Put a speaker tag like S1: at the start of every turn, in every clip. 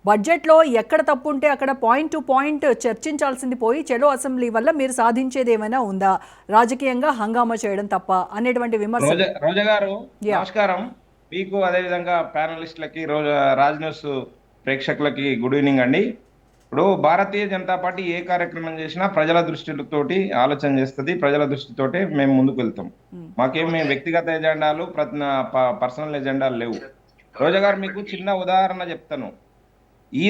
S1: బడ్జెట్లో ఎక్కడ తప్పు ఉంటే అక్కడ పాయింట్ టు పాయింట్ చర్చించాల్సింది పోయి చెలో అసెంబ్లీ వల్ల మీరు సాధించేది ఏమైనా ఉందా? రాజకీయంగా హంగామా చేయడం తప్ప అనేటువంటి విమర్శలు.
S2: రోజా గారు
S1: యా.
S2: నమస్కారం. మీకు అదేవిధంగా ప్యానలిస్టులకి రాజ్ న్యూస్ ప్రేక్షకులకి గుడ్ ఈవినింగ్ అండి. ఇప్పుడు భారతీయ జనతా పార్టీ ఏ కార్యక్రమం చేసినా ప్రజల దృష్టితోటి ఆలోచన చేస్తుంది, ప్రజల దృష్టితోటి మేము ముందుకు వెళ్తాం. మేము వ్యక్తిగత ఎజెండాలు పర్సనల్ ఎజెండాలు లేవు. రోజా గారు మీకు చిన్న ఉదాహరణ చెప్తాను. ఈ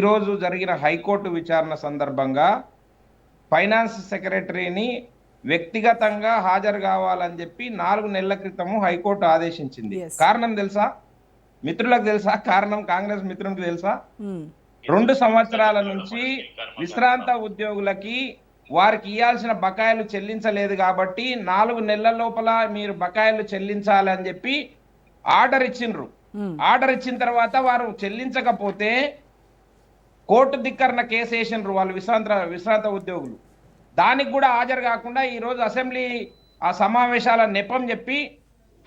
S2: రోజు జరిగిన హైకోర్టు విచారణ సందర్భంగా ఫైనాన్స్ సెక్రటరీని వ్యక్తిగతంగా హాజరు కావాలని చెప్పి 4 నెలల క్రితము హైకోర్టు ఆదేశించింది. కారణం తెలుసా? మిత్రులకు తెలుసా కారణం? కాంగ్రెస్ మిత్రులకు తెలుసా? 2 సంవత్సరాల నుంచి విశ్రాంత ఉద్యోగులకి వారికి ఇవ్వాల్సిన బకాయిలు చెల్లించలేదు కాబట్టి 4 నెలల లోపల మీరు బకాయిలు చెల్లించాలి అని చెప్పి ఆర్డర్ ఇచ్చిండ్రు. ఆర్డర్ ఇచ్చిన తర్వాత వారు చెల్లించకపోతే కోర్టు ధిక్కరణ కేసు వేసిండ్రు వాళ్ళు విశ్రాంత ఉద్యోగులు. దానికి కూడా హాజరు కాకుండా ఈరోజు అసెంబ్లీ ఆ సమావేశాల నెపం చెప్పి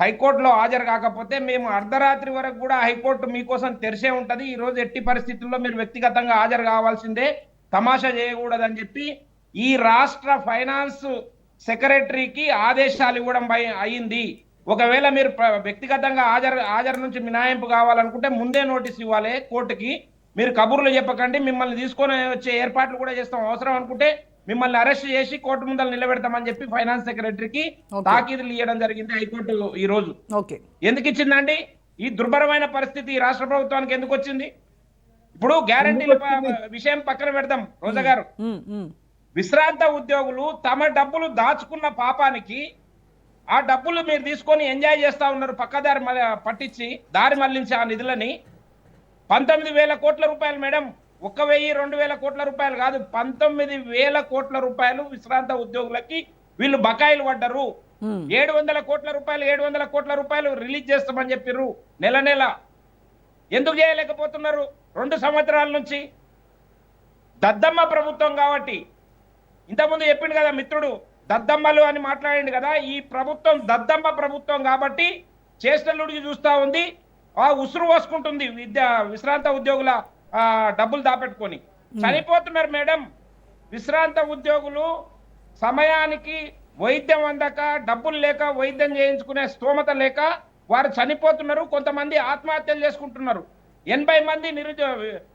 S2: హైకోర్టులో హాజరు కాకపోతే మేము అర్ధరాత్రి వరకు కూడా హైకోర్టు మీకోసం తెరిసే ఉంటది, ఈ రోజు ఎట్టి పరిస్థితుల్లో మీరు వ్యక్తిగతంగా హాజరు కావాల్సిందే, తమాషా చేయకూడదని చెప్పి ఈ రాష్ట్ర ఫైనాన్స్ సెక్రటరీకి ఆదేశాలు ఇవ్వడం అయింది. ఒకవేళ మీరు వ్యక్తిగతంగా హాజరు నుంచి మినహాయింపు కావాలనుకుంటే ముందే నోటీస్ ఇవ్వాలి కోర్టుకి. మీరు కబుర్లు చెప్పకండి, మిమ్మల్ని తీసుకొని వచ్చే ఏర్పాట్లు కూడా చేస్తాం, అవసరం అనుకుంటే మిమ్మల్ని అరెస్ట్ చేసి కోర్టు ముందర నిలబెడతామని చెప్పి ఫైనాన్స్ సెక్రటరీకి తాకీదులు ఇవ్వడం జరిగింది హైకోర్టు ఈ రోజు. ఎందుకు ఇచ్చిందండి ఈ దుర్భరమైన పరిస్థితి? ఈ రాష్ట్ర ప్రభుత్వానికి ఎందుకు వచ్చింది? ఇప్పుడు గ్యారంటీల విషయం పక్కన పెడతాం రోజా గారు. విశ్రాంత ఉద్యోగులు తమ డబ్బులు దాచుకున్న పాపానికి ఆ డబ్బులు మీరు తీసుకొని ఎంజాయ్ చేస్తా ఉన్నారు, పక్కదారి పట్టించి దారి మళ్లించి ఆ నిధులని. 19,000 కోట్ల రూపాయలు మేడం, 1,000-2,000 కోట్ల రూపాయలు కాదు, 19,000 కోట్ల రూపాయలు విశ్రాంత ఉద్యోగులకి వీళ్ళు బకాయిలు పడ్డరు. 700 కోట్ల రూపాయలు రిలీజ్ చేస్తామని చెప్పిర్రు నెల. ఎందుకు చేయలేకపోతున్నారు? 2 సంవత్సరాల నుంచి దద్దమ్మ ప్రభుత్వం కాబట్టి. ఇంతకుముందు చెప్పిండు కదా మిత్రుడు, దద్దమ్మలు అని మాట్లాడిండు కదా. ఈ ప్రభుత్వం దద్దమ్మ ప్రభుత్వం కాబట్టి చేష్టలుడికి చూస్తా ఉంది, ఆ ఉసురు పోసుకుంటుంది విశ్రాంత ఉద్యోగుల డబ్బులు దాపెట్టుకొని. చనిపోతున్నారు మేడం విశ్రాంత ఉద్యోగులు. సమయానికి వైద్యం అందక, డబ్బులు లేక, వైద్యం చేయించుకునే స్తోమత లేక వారు చనిపోతున్నారు. కొంతమంది ఆత్మహత్యలు చేసుకుంటున్నారు. 80 మంది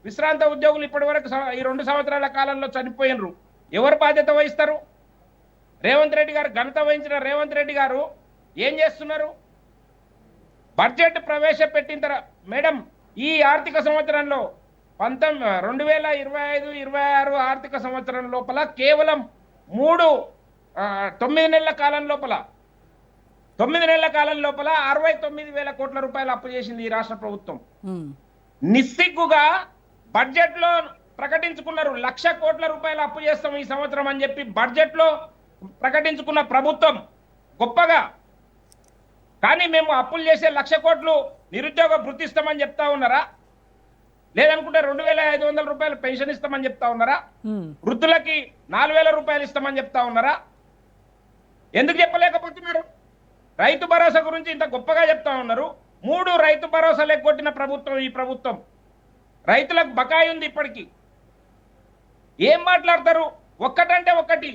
S2: విశ్రాంత ఉద్యోగులు ఇప్పటి వరకు ఈ 2 సంవత్సరాల కాలంలో చనిపోయినరు. ఎవరు బాధ్యత వహిస్తారు? రేవంత్ రెడ్డి గారు, ఘనత వహించిన రేవంత్ రెడ్డి గారు ఏం చేస్తున్నారు? బడ్జెట్ ప్రవేశపెట్టిన తర్వాత మేడం ఈ ఆర్థిక సంవత్సరంలో 2025-26 ఆర్థిక సంవత్సరం లోపల కేవలం 9 నెలల కాలం లోపల 69,000 కోట్ల రూపాయలు అప్పు చేసింది ఈ రాష్ట్ర ప్రభుత్వం. నిస్సిగ్గుగా బడ్జెట్ లో ప్రకటించుకున్నారు 1,00,000 కోట్ల రూపాయలు అప్పు చేస్తాం ఈ సంవత్సరం అని చెప్పి బడ్జెట్ లో ప్రకటించుకున్న ప్రభుత్వం గొప్పగా. కానీ మేము అప్పులు చేసే 1,00,000 కోట్లు నిరుద్యోగ భృతి ఇస్తామని చెప్తా ఉన్నారా? లేదనుకుంటే 2,500 రూపాయలు పెన్షన్ ఇస్తామని చెప్తా ఉన్నారా? వృద్ధులకి 4,000 రూపాయలు ఇస్తామని చెప్తా ఉన్నారా? ఎందుకు చెప్పలేకపోతున్నారు? రైతు భరోసా గురించి ఇంత గొప్పగా చెప్తా ఉన్నారు. 3 రైతు భరోసాలు ఎగ్గొట్టిన ప్రభుత్వం ఈ ప్రభుత్వం. రైతులకు బకాయి ఉంది ఇప్పటికీ. ఏం మాట్లాడతారు? ఒక్కటంటే ఒకటి.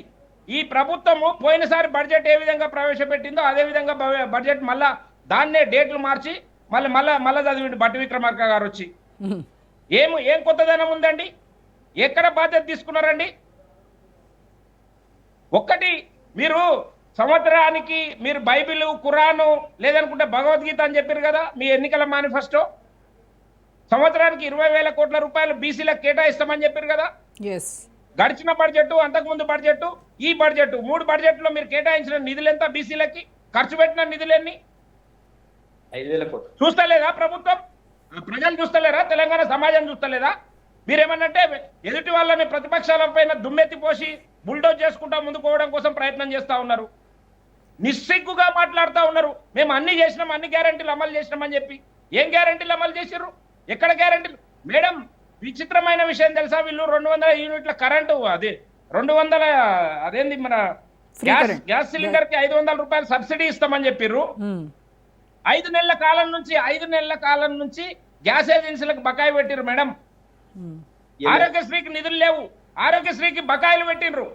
S2: ఈ ప్రభుత్వము పోయినసారి బడ్జెట్ ఏ విధంగా ప్రవేశపెట్టిందో అదే విధంగా బడ్జెట్ మళ్ళా దాన్నే డేట్లు మార్చి మళ్ళా చదివిండు బట్టి విక్రమార్క గారు వచ్చి. ఏం కొత్తదనం ఉందండి? ఎక్కడ బాధ్యత తీసుకున్నారండి? ఒక్కటి, మీరు సంవత్సరానికి మీరు బైబిల్, ఖురాను లేదనుకుంటే భగవద్గీత అని చెప్పారు కదా మీ ఎన్నికల మేనిఫెస్టో. సంవత్సరానికి 20,000 కోట్ల రూపాయలు బీసీలకు కేటాయిస్తామని చెప్పారు కదా. గడిచిన బడ్జెట్, అంతకుముందు బడ్జెట్, ఈ బడ్జెట్ 3 బడ్జెట్లో మీరు కేటాయించిన నిధులు ఎంత? బీసీలకి ఖర్చు పెట్టిన నిధులన్నీ
S3: 5,000 కోట్లు
S2: చూస్తలేదా ప్రభుత్వం? ప్రజలు చూస్తలేరా? తెలంగాణ సమాజం చూస్తలేదా? మీరేమన్నంటే ఎదుటి వాళ్ళని ప్రతిపక్షాల పైన దుమ్మెత్తి పోసి బుల్డోజ్ చేసుకుంటా ముందుకు పోవడం కోసం ప్రయత్నం చేస్తా ఉన్నారు. నిస్సిగ్గుగా మాట్లాడుతూ ఉన్నారు. మేము అన్ని చేసినాం, అన్ని గ్యారెంటీలు అమలు చేసినామని చెప్పి. ఏం గ్యారెంటీలు అమలు చేసిర్రు? ఎక్కడ గ్యారెంటీలు? మేడం విచిత్రమైన విషయం తెలుసా? వీళ్ళు 200 యూనిట్ల కరెంటు, అది 200 అదేంది మన గ్యాస్ సిలిండర్ కి 500 రూపాయలు సబ్సిడీ ఇస్తామని చెప్పిర్రు. 5 నెలల కాలం నుంచి గ్యాస్ ఏజెన్సీలకు బకాయి పెట్టిర్రు మేడం. ఆరోగ్యశ్రీకి నిధులు లేవు, ఆరోగ్యశ్రీకి బకాయిలు పెట్టిండ్రు.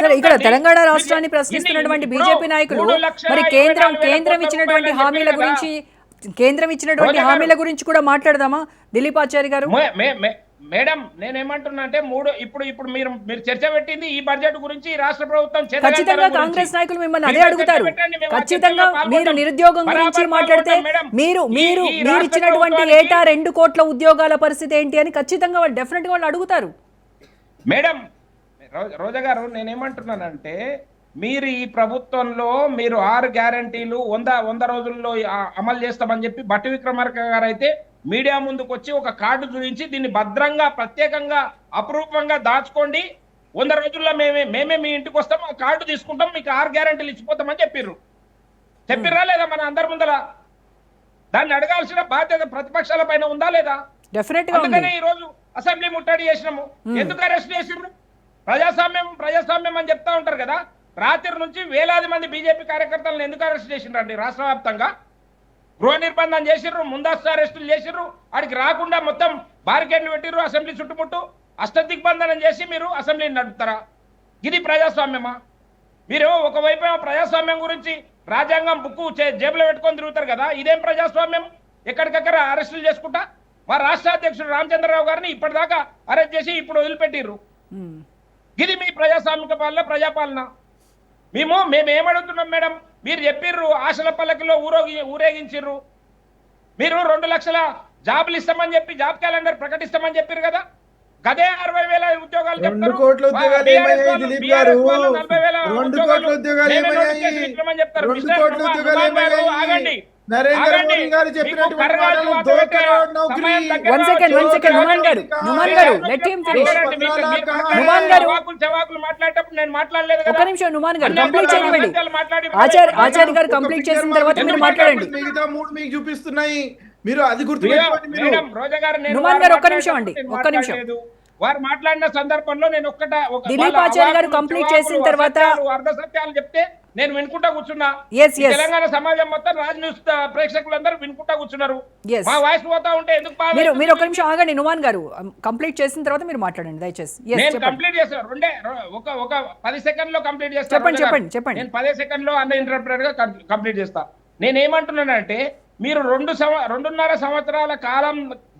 S1: సరే, ఇక్కడ తెలంగాణ రాష్ట్రాన్ని ప్రశ్నిస్తున్నటువంటి బీజేపీ నాయకులు మరి కేంద్రం ఇచ్చినటువంటి హామీల గురించి కూడా మాట్లాడదామా దిలీప్ ఆచారి గారు?
S2: మేడం నేనేమంటున్నా అంటే ఇప్పుడు మీరు చర్చ పెట్టింది ఈ బడ్జెట్ గురించి, రాష్ట్ర ప్రభుత్వం
S1: ఖచ్చితంగా కాంగ్రెస్ నాయకులు మిమ్మల్ని అదే అడుగుతారు. ఖచ్చితంగా మీరు నిరుద్యోగం గురించి మాట్లాడితే మీరు ఇచ్చినటువంటి ఏటా 2 కోట్ల ఉద్యోగాల పరిస్థితి ఏంటి అని ఖచ్చితంగా వాళ్ళు డెఫినెట్ గా వాళ్ళు అడుగుతారు.
S2: మేడం రోజా గారు నేనేమంటున్నానంటే, మీరు ఈ ప్రభుత్వంలో మీరు 6 గ్యారంటీలు 100 రోజుల్లో అమలు చేస్తామని చెప్పి బట్టి విక్రమార్క గారు అయితే మీడియా ముందుకు వచ్చి ఒక కార్డు చూపించి దీన్ని భద్రంగా ప్రత్యేకంగా అపురూపంగా దాచుకోండి, 100 రోజుల్లో మేమే మీ ఇంటికి వస్తాం, ఆ కార్డు తీసుకుంటాం, మీకు 6 గ్యారంటీలు ఇచ్చిపోతామని చెప్పిర్రా లేదా మన అందరి ముందర? దాన్ని అడగాల్సిన బాధ్యత ప్రతిపక్షాల పైన ఉందా లేదా? అందుకనే ఈ రోజు అసెంబ్లీ ముట్టడి చేసినాము. ఎందుకు అరెస్ట్ చేసిర్రు? ప్రజాస్వామ్యం అని చెప్తా ఉంటారు కదా. రాత్రి నుంచి వేలాది మంది బీజేపీ కార్యకర్తలను ఎందుకు అరెస్ట్ చేసిండ్రండి? రాష్ట్ర వ్యాప్తంగా గృహ నిర్బంధం చేసిర్రు, ముందస్తు అరెస్టులు చేసిర్రు, వాడికి రాకుండా మొత్తం బారికేడ్లు పెట్టిర్రు, అసెంబ్లీ చుట్టుముట్టు అష్టదిగ్బంధనం చేసి మీరు అసెంబ్లీని నడుపుతారా? ఇది ప్రజాస్వామ్యమా? మీరు ఒకవైపు ప్రజాస్వామ్యం గురించి రాజ్యాంగం బుక్కు జేబులో పెట్టుకొని తిరుగుతారు కదా, ఇదేం ప్రజాస్వామ్యం? ఎక్కడికక్కడ అరెస్టులు చేసుకుంటా మా రాష్ట్ర అధ్యక్షుడు రామచంద్రరావు గారిని ఇప్పటిదాకా అరెస్ట్ చేసి ఇప్పుడు వదిలిపెట్టిర్రు. ఇది మీ ప్రజాస్వామిక పాలన, ప్రజాపాలన? మేమేమడుగుతున్నాం మేడం? మీరు చెప్పిర్రు ఆశల పల్లకిలో ఊరేగించిర్రు, మీరు 2 లక్షల జాబులు ఇస్తామని చెప్పి జాబ్ క్యాలెండర్ ప్రకటిస్తామని చెప్పారు కదా. గదే 60,000 ఉద్యోగాలు చెప్తారు.
S4: 2 కోట్ల ఉద్యోగాలు ఏమయ్యాయి దిలీప్ గారు? 2 కోట్ల ఉద్యోగాలు ఏమయ్యాయి? 2 కోట్ల ఉద్యోగాలు ఏమయ్యాయి? నరేంద్ర మోడీ గారు చెప్పినటువంటి మాటలు నౌకరీ.
S1: One second, నుమాన్ గారు let him finish. నుమాన్ గారు
S2: మాట్లాడేటప్పుడు నేను మాట్లాడలేదు కదా.
S1: ఒక నిమిషం నుమాన్ గారు కంప్లీట్ చేయనివ్వండి. ఆచార్య గారు కంప్లీట్ చేసిన తర్వాత మీరు మాట్లాడండి.
S4: మిగతా 3 మీకు చూపిస్తున్నాయి, మీరు అది గుర్తుపెట్టుకోండి. మీరు
S2: రోజా గారు
S1: నుమాన్ గారు ఒక్క నిమిషం అండి, ఒక్క నిమిషం.
S2: వారు మాట్లాడిన సందర్భంలో నేను
S1: దిలీప్ ఆచార్య గారు కంప్లీట్ చేసిన తర్వాత
S2: అర్ధ సత్యాలు చెప్తే నేను వినుకుంటా కూర్చున్నా.
S1: Yes.
S2: తెలంగాణ సమాజం మొత్తం రాజ్ న్యూస్ ప్రేక్షకులందరూ వినుకుంటా కూర్చున్నారు. మా వాయిస్ పోతా ఉంటే ఎందుకు
S1: మీరు ఒక నిమిషం ఆగండి. నుమాన్ గారు కంప్లీట్ చేసిన తర్వాత మీరు మాట్లాడండి దయచేసి.
S2: నేను కంప్లీట్ చేస్తాను. ఒక 10 సెకండ్లో కంప్లీట్ చేస్తాను.
S1: చెప్పండి.
S2: నేను 10 సెకండ్లో అన్ఇంటరప్టెడ్ గా కంప్లీట్ చేస్తా. నేనేమంటున్నానంటే, మీరు 2.5 సంవత్సరాల కాలం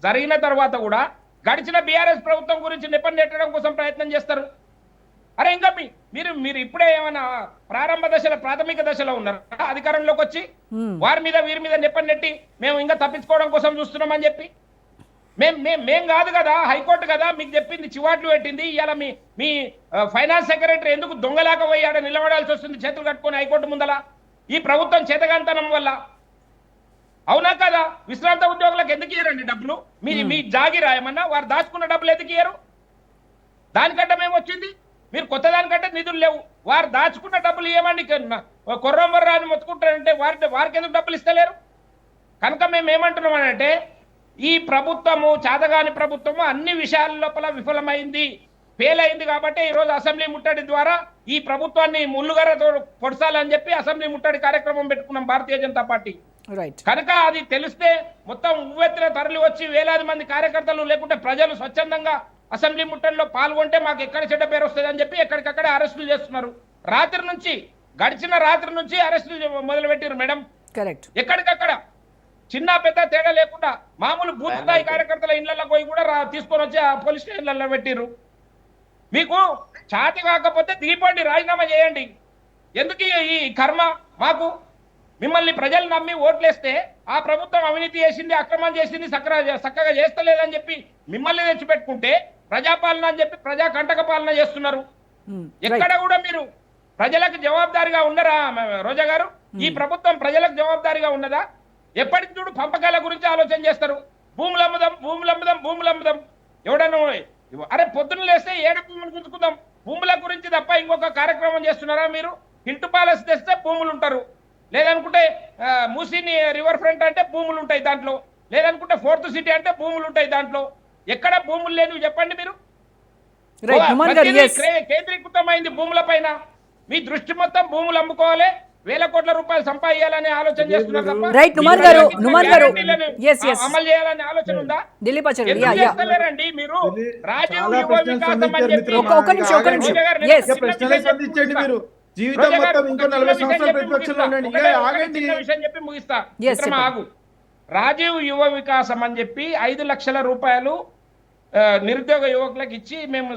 S2: జరిగిన తర్వాత కూడా గడిచిన బీఆర్ఎస్ ప్రభుత్వం గురించి నెట్టడం కోసం ప్రయత్నం చేస్తారు. అరే ఇంకా మీరు ఇప్పుడే ఏమైనా ప్రాథమిక దశలో ఉన్నారు అధికారంలోకి వచ్చి వీరి మీద నెట్టి మేము ఇంకా తప్పించుకోవడం కోసం చూస్తున్నామని చెప్పి మేం కాదు కదా, హైకోర్టు కదా మీకు చెప్పింది, చివాట్లు పెట్టింది. ఇవాళ మీ ఫైనాన్స్ సెక్రటరీ ఎందుకు దొంగలాగా పోయి ఆడ నిలబడాల్సి వస్తుంది చేతులు కట్టుకొని హైకోర్టు ముందల? ఈ ప్రభుత్వం చేతగాంతనం వల్ల. అవునా కదా? విశ్రాంత ఉద్యోగులకు ఎందుకు ఇయ్యరండి డబ్బులు? మీ జాగిరా ఏమన్నా? వారు దాచుకున్న డబ్బులు ఎందుకు ఇయ్యరు? దానికంటే మేము వచ్చింది, మీరు కొత్త దానికంటే నిధులు లేవు. వారు దాచుకున్న డబ్బులు ఏమండి కొర్రమర్రా అని మొత్తుకుంటారంటే వారికి ఎందుకు డబ్బులు ఇస్తలేరు? కనుక మేము ఏమంటున్నామనంటే, ఈ ప్రభుత్వము చాతగాని ప్రభుత్వము అన్ని విషయాల లోపల విఫలమైంది, ఫెయిల్ అయింది. కాబట్టి ఈరోజు అసెంబ్లీ ముట్టడి ద్వారా ఈ ప్రభుత్వాన్ని ముళ్ళుగారతో పొడసాలని చెప్పి అసెంబ్లీ ముట్టడి కార్యక్రమం పెట్టుకున్నాం భారతీయ జనతా పార్టీ. కనుక అది తెలిస్తే మొత్తం ఉవ్వెత్తున తరలి వచ్చి వేలాది మంది కార్యకర్తలు లేకుంటే ప్రజలు స్వచ్ఛందంగా అసెంబ్లీ ముట్టడిలో పాల్గొంటే మాకు ఎక్కడ చెడ్డ పేరు వస్తుంది అని చెప్పి ఎక్కడికక్కడే అరెస్టులు చేస్తున్నారు. గడిచిన రాత్రి నుంచి అరెస్టులు మొదలు పెట్టారు మేడం.
S1: కరెక్ట్.
S2: ఎక్కడికక్కడ చిన్న పెద్ద తేడా లేకుండా మామూలు బూత్ స్థాయి కార్యకర్తల ఇళ్లలో పోయి కూడా తీసుకొని వచ్చి ఆ పోలీస్ స్టేషన్లలో పెట్టిర్రు. మీకు చాటి కాకపోతే దిగిపోండి, రాజీనామా చేయండి. ఎందుకు ఈ కర్మ మాకు? మిమ్మల్ని ప్రజలు నమ్మి ఓట్లేస్తే ఆ ప్రభుత్వం అవినీతి చేసింది, అక్రమం చేసింది, చక్కగా చేస్తలేదని చెప్పి మిమ్మల్ని తెచ్చిపెట్టుకుంటే ప్రజాపాలన అని చెప్పి ప్రజా కంటక పాలన చేస్తున్నారు. ఎక్కడ కూడా మీరు ప్రజలకు జవాబుదారిగా ఉండరా రోజా గారు? ఈ ప్రభుత్వం ప్రజలకు జవాబుదారిగా ఉన్నదా? ఎప్పటికి చూడు పంపకాల గురించి ఆలోచన చేస్తారు. భూములు అమ్ముదాం. ఎవడన్నా అరే పొద్దున్న లేస్తే ఏడ భూములు గుంజుకుందాం, భూముల గురించి తప్ప ఇంకొక కార్యక్రమం చేస్తున్నారా మీరు? హింటు పాలసీ తెస్తే భూములు ఉంటారు, లేదనుకుంటే మూసీని రివర్ ఫ్రంట్ అంటే భూములు ఉంటాయి దాంట్లో, లేదనుకుంటే 4th సిటీ అంటే భూములు ఉంటాయి దాంట్లో. ఎక్కడ భూములు లేనివి చెప్పండి మీరు? కేంద్రీకృతమైంది భూముల పైన. మీ దృష్టి మొత్తం భూములు అమ్ముకోవాలి, వేల కోట్ల రూపాయలు సంపాదించాలని ఆలోచన చేస్తున్నారు తప్ప
S1: Right, నుమాన్ గారు,
S2: ప్రజలకు ఇచ్చిన
S1: నుమాన్ గారు.
S2: గ్యారెంటీలను
S1: Yes, yes.
S2: అమలు చేయాలనే ఆలోచన ఉందా?
S1: దిలీప్ ఆచార్య
S2: ఎందుకు
S1: యా యా
S2: చేస్తలేరండి మీరు? రాజీవ్
S4: చాలా
S2: యువ
S4: ప్రశ్నలు
S2: వికాసం అని
S4: సంధించారు
S2: చెప్పి
S4: మిత్రమా.
S1: ఒక నిమిషం, ఒక నిమిషం.
S2: రోజా గారు,
S1: Yes.
S2: చిన్న
S4: ప్రశ్నలే
S2: విషయం
S4: సంధించండి
S2: చెప్పి
S4: మీరు. జీవితం
S2: రోజా గారు,
S4: మొత్తం ఇంకో
S2: ఒక
S4: 40
S2: చిన్న
S4: సంవత్సరాలు
S2: విషయం
S4: ప్రతిపక్షంలో
S2: చెప్పి
S4: ఉండండి.
S2: ముగిస్తా.
S4: ఆగండి.
S2: చిన్న విషయం చెప్పి ముగిస్తా.
S1: Yes,
S2: మిత్రమా,
S1: చెప్పండి.
S2: ఆగు. రాజీవ్ యువ వికాసం అని చెప్పి 5 లక్షల రూపాయలు నిరుద్యోగ యువకులకు ఇచ్చి మేము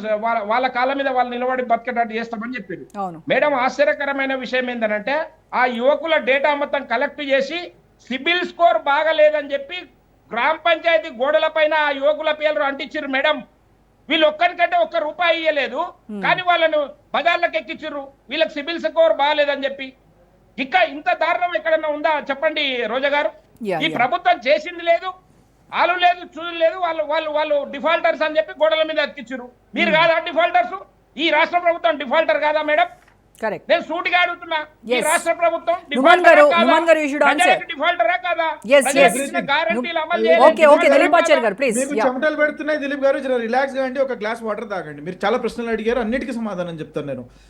S2: వాళ్ళ కాళ్ళ మీద వాళ్ళు నిలబడి బతికేటట్టు చేస్తామని చెప్పారు.
S1: అవును.
S2: మేడం, ఆశ్చర్యకరమైన విషయం ఏంటంటే ఆ యువకుల డేటా మొత్తం కలెక్ట్ చేసి సిబిల్ స్కోర్ బాగలేదని చెప్పి గ్రామ పంచాయతీ గోడల పైన ఆ యువకుల పేర్లు అంటించారు మేడం. వీళ్ళు ఒక్కరికంటే ఒక్క రూపాయి ఇయ్యలేదు, కానీ వాళ్ళను బజార్లకు ఎక్కించారు వీళ్ళకి సిబిల్ స్కోర్ బాగలేదని చెప్పి. ఇంకా ఇంత దారుణం ఎక్కడన్నా ఉందా చెప్పండి రోజా గారు?
S1: Yeah,
S2: ఈ
S1: yeah.
S2: ప్రభుత్వం చేసింది లేదు, ఆలు లేదు, చూడు లేదు. వాళ్ళు డిఫాల్టర్స్ అని చెప్పి గోడల మీద అతికిచ్చారు. మీరు కాదా డిఫాల్టర్స్? ఈ రాష్ట్ర ప్రభుత్వం డిఫాల్టర్ కాదా మేడం?
S1: కరెక్ట్.
S2: నేను సూటిగా అడుగుతున్నా, ఈ
S1: Yes.
S2: రాష్ట్ర ప్రభుత్వం
S1: నుమాన్ గారు, నుమాన్ గారు, you should answer.
S2: డిఫాల్టరా కాదా?
S1: Yes,
S2: ప్రజలకు
S1: yes.
S2: ఇచ్చిన గ్యారెంటీలు అమలు
S1: ఓకే
S2: చేయలేదు.
S1: ఓకే దిలీప్ ఆచార్య గారు ప్లీజ్
S4: మీకు
S1: యా
S4: చెమటలు పెడుతున్నాయి దిలీప్ గారు, జర రిలాక్స్ గా అండి. ఒక గ్లాస్ వాటర్ తాగండి. మీరు చాలా ప్రశ్నలు అడిగారు, అన్నిటికీ సమాధానం చెప్తాను నేను.